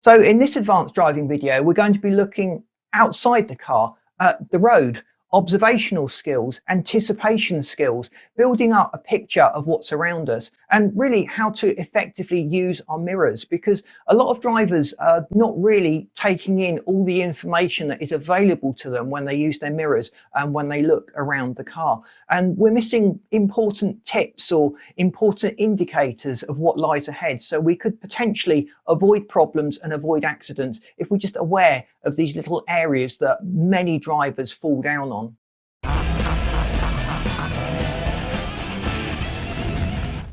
So in this advanced driving video, we're going to be looking outside the car at the road, observational skills, anticipation skills, building up a picture of what's around us, and really how to effectively use our mirrors, because a lot of drivers are not really taking in all the information that is available to them when they use their mirrors and when they look around the car. And we're missing important tips or important indicators of what lies ahead. So we could potentially avoid problems and avoid accidents if we're just aware of these little areas that many drivers fall down on.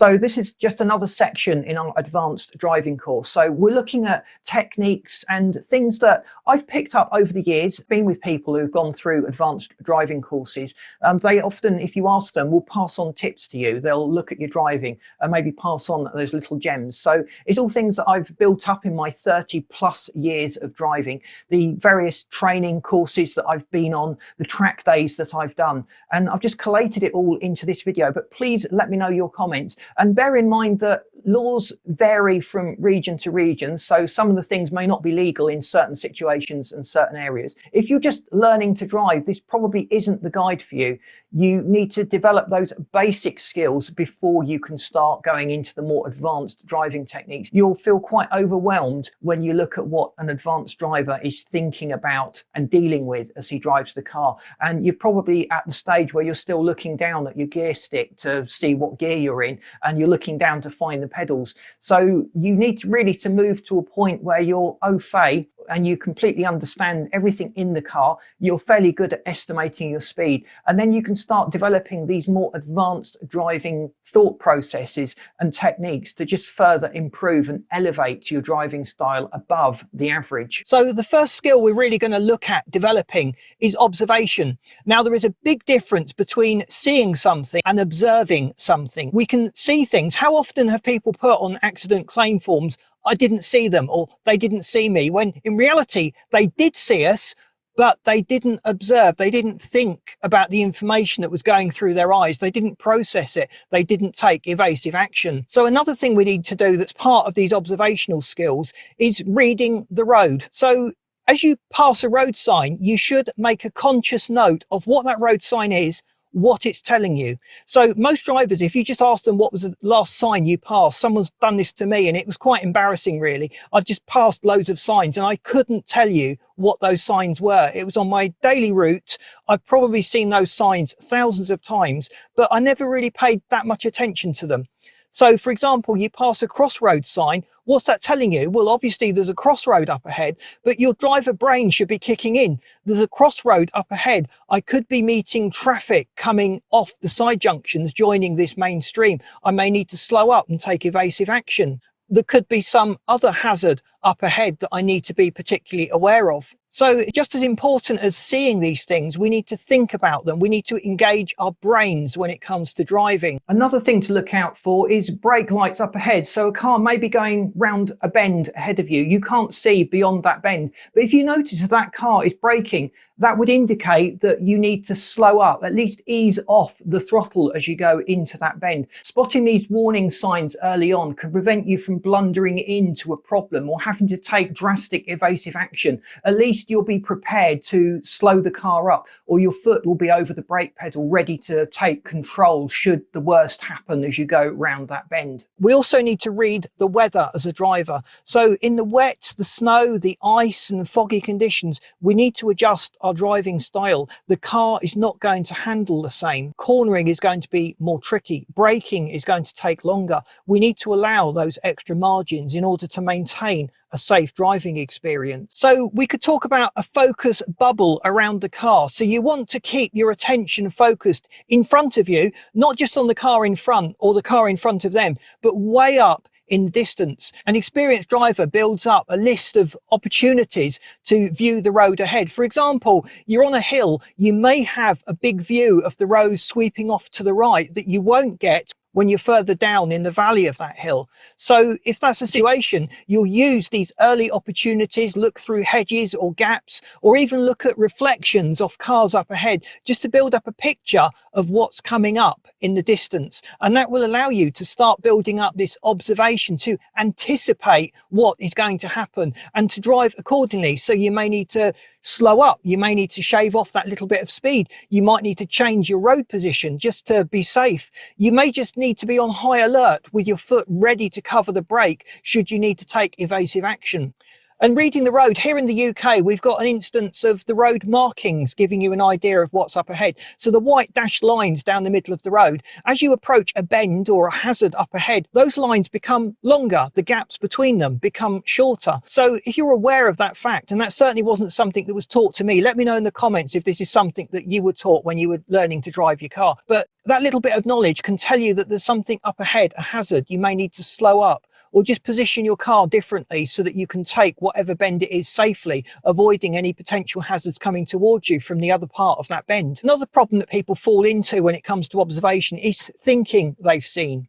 So this is just another section in our advanced driving course. So we're looking at techniques and things that I've picked up over the years, been with people who've gone through advanced driving courses. They often, if you ask them, will pass on tips to you. They'll look at your driving and maybe pass on those little gems. So it's all things that I've built up in my 30 plus years of driving, the various training courses that I've been on, the track days that I've done. And I've just collated it all into this video, but please let me know your comments. And bear in mind that laws vary from region to region, so some of the things may not be legal in certain situations and certain areas. If you're just learning to drive, this probably isn't the guide for you. You need to develop those basic skills before you can start going into the more advanced driving techniques. You'll feel quite overwhelmed when you look at what an advanced driver is thinking about and dealing with as he drives the car. And you're probably at the stage where you're still looking down at your gear stick to see what gear you're in, and you're looking down to find the pedals. So you need to really to move to a point where you're au fait and you completely understand everything in the car. You're fairly good at estimating your speed, and then you can start developing these more advanced driving thought processes and techniques to just further improve and elevate your driving style above the average. So the first skill we're really going to look at developing is observation. Now, there is a big difference between seeing something and observing something. We can see things. How often have people put on accident claim forms, I didn't see them, or they didn't see me, when in reality they did see us, but they didn't observe. They didn't think about the information that was going through their eyes. They didn't process it. They didn't take evasive action. So another thing we need to do that's part of these observational skills is reading the road. So as you pass a road sign, you should make a conscious note of what that road sign is, what it's telling you. So most drivers, if you just ask them what was the last sign you passed, someone's done this to me and it was quite embarrassing really. I've just passed loads of signs and I couldn't tell you what those signs were. It was on my daily route. I've probably seen those signs thousands of times, but I never really paid that much attention to them. So for example, you pass a crossroad sign. What's that telling you? Well, obviously there's a crossroad up ahead, but your driver brain should be kicking in. There's a crossroad up ahead. I could be meeting traffic coming off the side junctions, joining this main stream. I may need to slow up and take evasive action. There could be some other hazard up ahead that I need to be particularly aware of. So just as important as seeing these things, we need to think about them. We need to engage our brains when it comes to driving. Another thing to look out for is brake lights up ahead. So a car may be going round a bend ahead of you. You can't see beyond that bend. But if you notice that car is braking, that would indicate that you need to slow up, at least ease off the throttle as you go into that bend. Spotting these warning signs early on can prevent you from blundering into a problem or having to take drastic evasive action. At least you'll be prepared to slow the car up, or your foot will be over the brake pedal ready to take control should the worst happen as you go round that bend. We also need to read the weather as a driver. So in the wet, the snow, the ice and foggy conditions, we need to adjust our driving style. The car is not going to handle the same. Cornering is going to be more tricky. Braking is going to take longer. We need to allow those extra margins in order to maintain a safe driving experience. So we could talk about a focus bubble around the car. So you want to keep your attention focused in front of you, not just on the car in front or the car in front of them, but way up in distance. An experienced driver builds up a list of opportunities to view the road ahead. For example, you're on a hill, you may have a big view of the road sweeping off to the right that you won't get when you're further down in the valley of that hill. So if that's a situation, you'll use these early opportunities, look through hedges or gaps, or even look at reflections off cars up ahead, just to build up a picture of what's coming up in the distance. And that will allow you to start building up this observation to anticipate what is going to happen and to drive accordingly. So you may need to slow up, you may need to shave off that little bit of speed, you might need to change your road position just to be safe. You may just need to be on high alert with your foot ready to cover the brake should you need to take evasive action. And reading the road, here in the UK, we've got an instance of the road markings giving you an idea of what's up ahead. So the white dashed lines down the middle of the road, as you approach a bend or a hazard up ahead, those lines become longer, the gaps between them become shorter. So if you're aware of that fact, and that certainly wasn't something that was taught to me, let me know in the comments if this is something that you were taught when you were learning to drive your car. But that little bit of knowledge can tell you that there's something up ahead, a hazard, you may need to slow up, or just position your car differently so that you can take whatever bend it is safely, avoiding any potential hazards coming towards you from the other part of that bend. Another problem that people fall into when it comes to observation is thinking they've seen.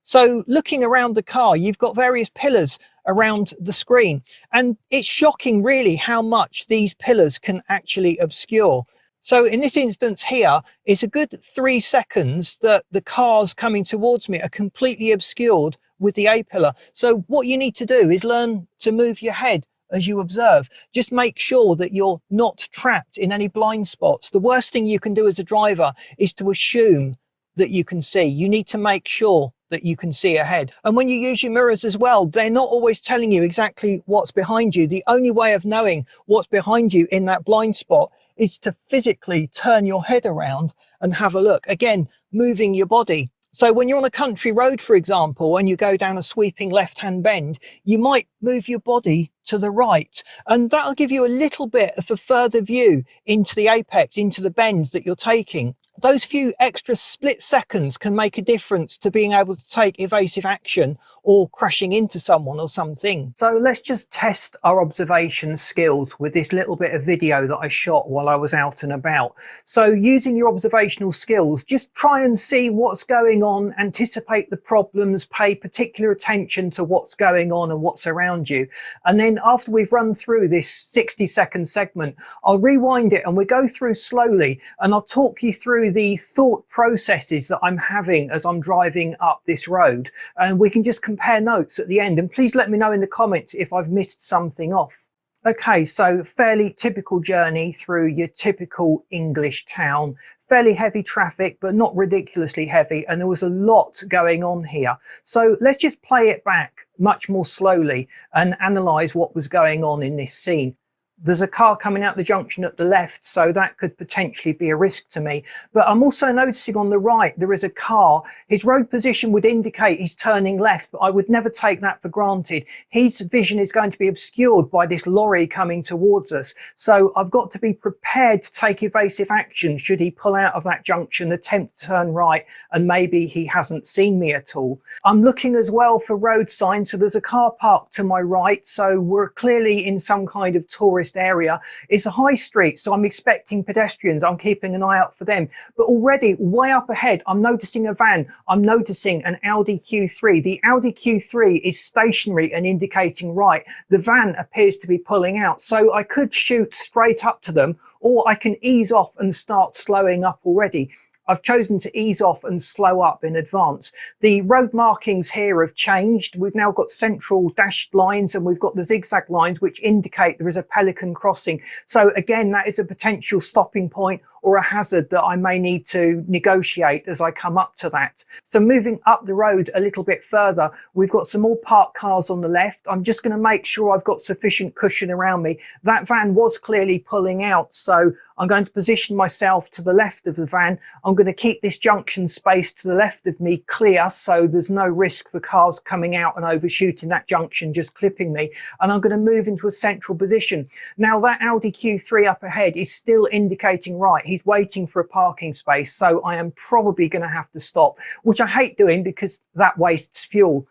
So looking around the car, you've got various pillars around the screen, and it's shocking really how much these pillars can actually obscure. So in this instance here, it's a good 3 seconds that the cars coming towards me are completely obscured with the A-pillar. So what you need to do is learn to move your head as you observe. Just make sure that you're not trapped in any blind spots. The worst thing you can do as a driver is to assume that you can see. You need to make sure that you can see ahead. And when you use your mirrors as well, they're not always telling you exactly what's behind you. The only way of knowing what's behind you in that blind spot is to physically turn your head around and have a look. Again, moving your body. So when you're on a country road, for example, and you go down a sweeping left-hand bend, you might move your body to the right, and that'll give you a little bit of a further view into the apex, into the bend that you're taking. Those few extra split seconds can make a difference to being able to take evasive action or crashing into someone or something. So let's just test our observation skills with this little bit of video that I shot while I was out and about. So using your observational skills, just try and see what's going on, anticipate the problems, pay particular attention to what's going on and what's around you. And then after we've run through this 60-second segment, I'll rewind it and we'll go through slowly, and I'll talk you through the thought processes that I'm having as I'm driving up this road, and we can just compare notes at the end. And please let me know in the comments if I've missed something off. Okay, so fairly typical journey through your typical English town. Fairly heavy traffic, but not ridiculously heavy, and there was a lot going on here. So let's just play it back much more slowly and analyse what was going on in this scene. There's a car coming out the junction at the left, so that could potentially be a risk to me. But I'm also noticing on the right, there is a car. His road position would indicate he's turning left, but I would never take that for granted. His vision is going to be obscured by this lorry coming towards us. So I've got to be prepared to take evasive action should he pull out of that junction, attempt to turn right, and maybe he hasn't seen me at all. I'm looking as well for road signs. So there's a car park to my right, so we're clearly in some kind of tourist area. It's a high street, so I'm expecting pedestrians. I'm keeping an eye out for them. But already way up ahead, I'm noticing a van. I'm noticing an Audi Q3. The Audi Q3 is stationary and indicating right. The van appears to be pulling out. So I could shoot straight up to them, or I can ease off and start slowing up already. I've chosen to ease off and slow up in advance. The road markings here have changed. We've now got central dashed lines, and we've got the zigzag lines which indicate there is a pelican crossing. So again, that is a potential stopping point or a hazard that I may need to negotiate as I come up to that. So moving up the road a little bit further, we've got some more parked cars on the left. I'm just going to make sure I've got sufficient cushion around me. That van was clearly pulling out, so I'm going to position myself to the left of the van. I'm going to keep this junction space to the left of me clear, so there's no risk for cars coming out and overshooting that junction, just clipping me. And I'm going to move into a central position. Now that Audi Q3 up ahead is still indicating right. He's waiting for a parking space, so I am probably going to have to stop, which I hate doing because that wastes fuel.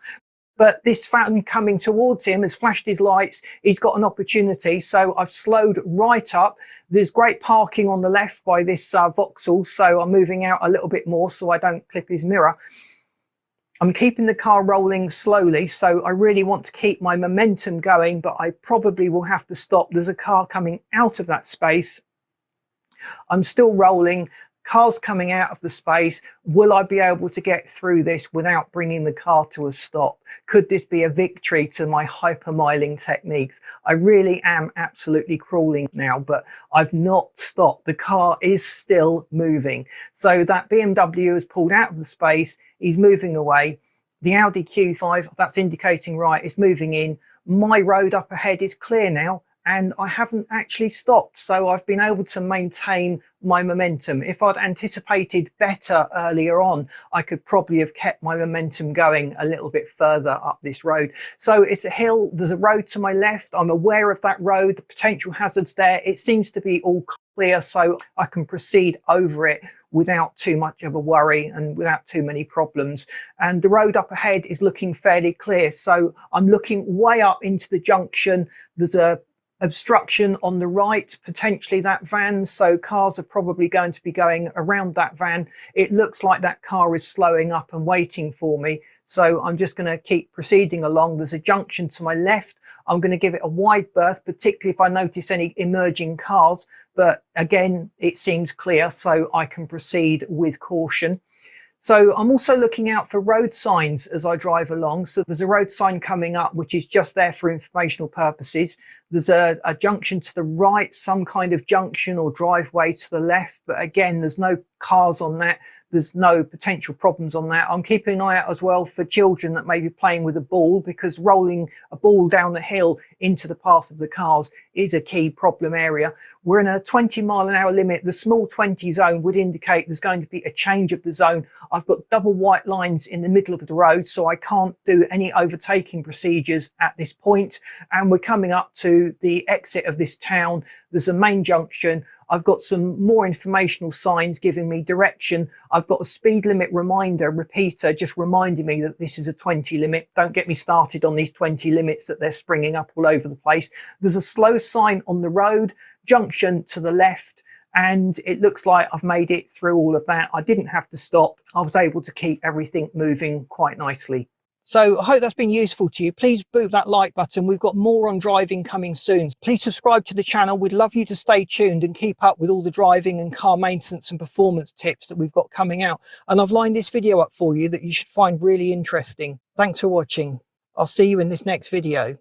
But this fan coming towards him has flashed his lights. He's got an opportunity, so I've slowed right up. There's great parking on the left by this Vauxhall, so I'm moving out a little bit more so I don't clip his mirror. I'm keeping the car rolling slowly, so I really want to keep my momentum going, but I probably will have to stop. There's a car coming out of that space. I'm still rolling. Car's coming out of the space. Will I be able to get through this without bringing the car to a stop? Could this be a victory to my hypermiling techniques? I really am absolutely crawling now, but I've not stopped. The car is still moving. So that BMW has pulled out of the space. He's moving away. The Audi Q5, that's indicating right, is moving in. My road up ahead is clear now, and I haven't actually stopped. So I've been able to maintain my momentum. If I'd anticipated better earlier on, I could probably have kept my momentum going a little bit further up this road. So it's a hill, there's a road to my left. I'm aware of that road, the potential hazards there. It seems to be all clear, so I can proceed over it without too much of a worry and without too many problems. And the road up ahead is looking fairly clear. So I'm looking way up into the junction. There's a obstruction on the right, potentially that van, so cars are probably going to be going around that van. It looks like that car is slowing up and waiting for me, so I'm just going to keep proceeding along. There's a junction to my left. I'm going to give it a wide berth, particularly if I notice any emerging cars, but again it seems clear, so I can proceed with caution. So I'm also looking out for road signs as I drive along. So there's a road sign coming up, which is just there for informational purposes. There's a junction to the right, some kind of junction or driveway to the left. But again, there's no cars on that. There's no potential problems on that. I'm keeping an eye out as well for children that may be playing with a ball, because rolling a ball down the hill into the path of the cars is a key problem area. We're in a 20-mile-an-hour limit. The small 20 zone would indicate there's going to be a change of the zone. I've got double white lines in the middle of the road, so I can't do any overtaking procedures at this point. And we're coming up to the exit of this town. There's a main junction. I've got some more informational signs giving me direction. I've got a speed limit reminder repeater just reminding me that this is a 20 limit. Don't get me started on these 20 limits that they're springing up all over the place. There's a slow sign on the road, junction to the left, and it looks like I've made it through all of that. I didn't have to stop. I was able to keep everything moving quite nicely. So I hope that's been useful to you. Please boot that like button. We've got more on driving coming soon. Please subscribe to the channel. We'd love you to stay tuned and keep up with all the driving and car maintenance and performance tips that we've got coming out. And I've lined this video up for you that you should find really interesting. Thanks for watching. I'll see you in this next video.